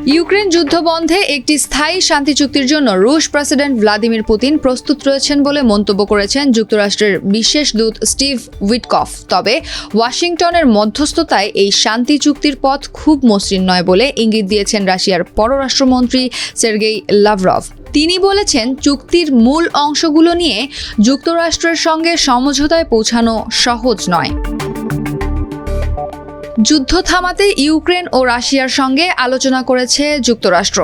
Ukraine যুদ্ধ বন্ধে একটি স্থায়ী শান্তি চুক্তির জন্য রুশ প্রেসিডেন্ট ভ্লাদিমির পুতিন প্রস্তুত রয়েছেন বলে মন্তব্য করেছেন যুক্তরাষ্ট্রের বিশেষ দূত স্টিভ উইটকফ। তবে ওয়াশিংটনের মধ্যস্থতায় এই শান্তি চুক্তির পথ খুব মসৃণ নয় বলে ইঙ্গিত দিয়েছেন রাশিয়ার পররাষ্ট্রমন্ত্রী সের্গেই লাভরভ। তিনি বলেছেন, চুক্তির মূল অংশগুলো নিয়ে যুক্তরাষ্ট্রের সঙ্গে সমঝোতায় পৌঁছানো সহজ নয়। যুদ্ধ থামাতে ইউক্রেন ও রাশিয়ার সঙ্গে আলোচনা করেছে যুক্তরাষ্ট্র।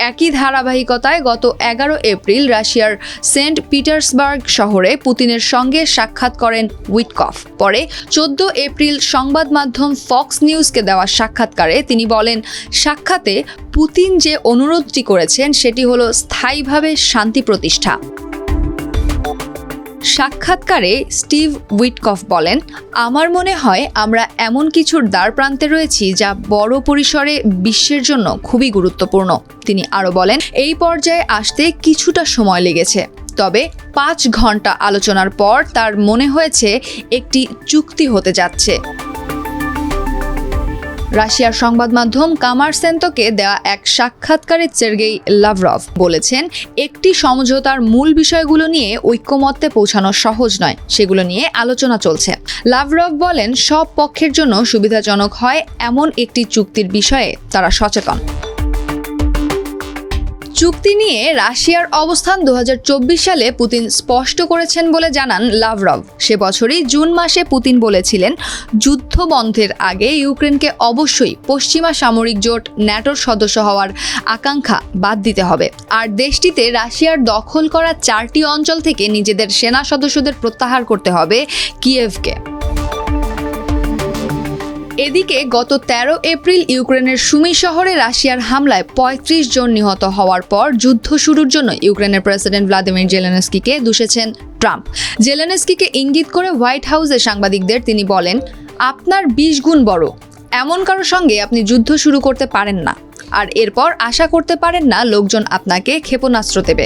একই ধারাবাহিকতায় গত 11 এপ্রিল রাশিয়ার সেন্ট পিটার্সবার্গ শহরে পুতিনের সঙ্গে সাক্ষাৎ করেন উইটকফ। পরে 14 এপ্রিল সংবাদ মাধ্যম ফক্স নিউজকে দেওয়া সাক্ষাৎকারে তিনি বলেন, সাক্ষাতে পুতিন যে অনুরোধটি করেছেন সেটি হলো স্থায়ীভাবে শান্তি প্রতিষ্ঠা। সাক্ষাৎকারে স্টিভ উইটকফ বলেন, আমার মনে হয় আমরা এমন কিছুর দ্বারপ্রান্তে রয়েছি যা বড় পরিসরে বিশ্বের জন্য খুবই গুরুত্বপূর্ণ। তিনি আরও বলেন, এই পর্যায়ে আসতে কিছুটা সময় লেগেছে, তবে 5 ঘন্টা আলোচনার পর তার মনে হয়েছে একটি চুক্তি হতে যাচ্ছে। রাশিয়ার সংবাদ মাধ্যম কামারসেন্তকে দেওয়া এক সাক্ষাৎকারে সের্গেই লাভরভ বলেছেন, একটি সমঝোতার মূল বিষয়গুলো নিয়ে ঐক্যমত্যে পৌঁছানো সহজ নয়, সেগুলো নিয়ে আলোচনা চলছে। লাভরভ বলেন, সব পক্ষের জন্য সুবিধাজনক হয় এমন একটি চুক্তির বিষয়ে তারা সচেতন। চুক্তি নিয়ে রাশিয়ার অবস্থান 2024 সালে পুতিন স্পষ্ট করেছেন বলে জানান লাভরভ। সে বছরই জুন মাসে পুতিন বলেছিলেন, যুদ্ধ বন্ধের আগে ইউক্রেনকে অবশ্যই পশ্চিমা সামরিক জোট ন্যাটোর সদস্য হওয়ার আকাঙ্ক্ষা বাদ দিতে হবে, আর দেশটিতে রাশিয়ার দখল করা 4টি অঞ্চল থেকে নিজেদের সেনা সদস্যদের প্রত্যাহার করতে হবে কিয়েভকে। এদিকে গত 13 এপ্রিল ইউক্রেনের সুমি শহরে রাশিয়ার হামলায় 35 জন নিহত হওয়ার পর যুদ্ধ শুরুর জন্য ইউক্রেনের প্রেসিডেন্ট ভ্লাদিমির জেলেনস্কিকে দোষেছেন ট্রাম্প। জেলেনস্কিকে ইঙ্গিত করে হোয়াইট হাউসে সাংবাদিকদের তিনি বলেন, আপনার 20 গুণ বড় এমন কারোর সঙ্গে আপনি যুদ্ধ শুরু করতে পারেন না, আর এরপর আশা করতে পারেন না লোকজন আপনাকে ক্ষেপণাস্ত্র দেবে।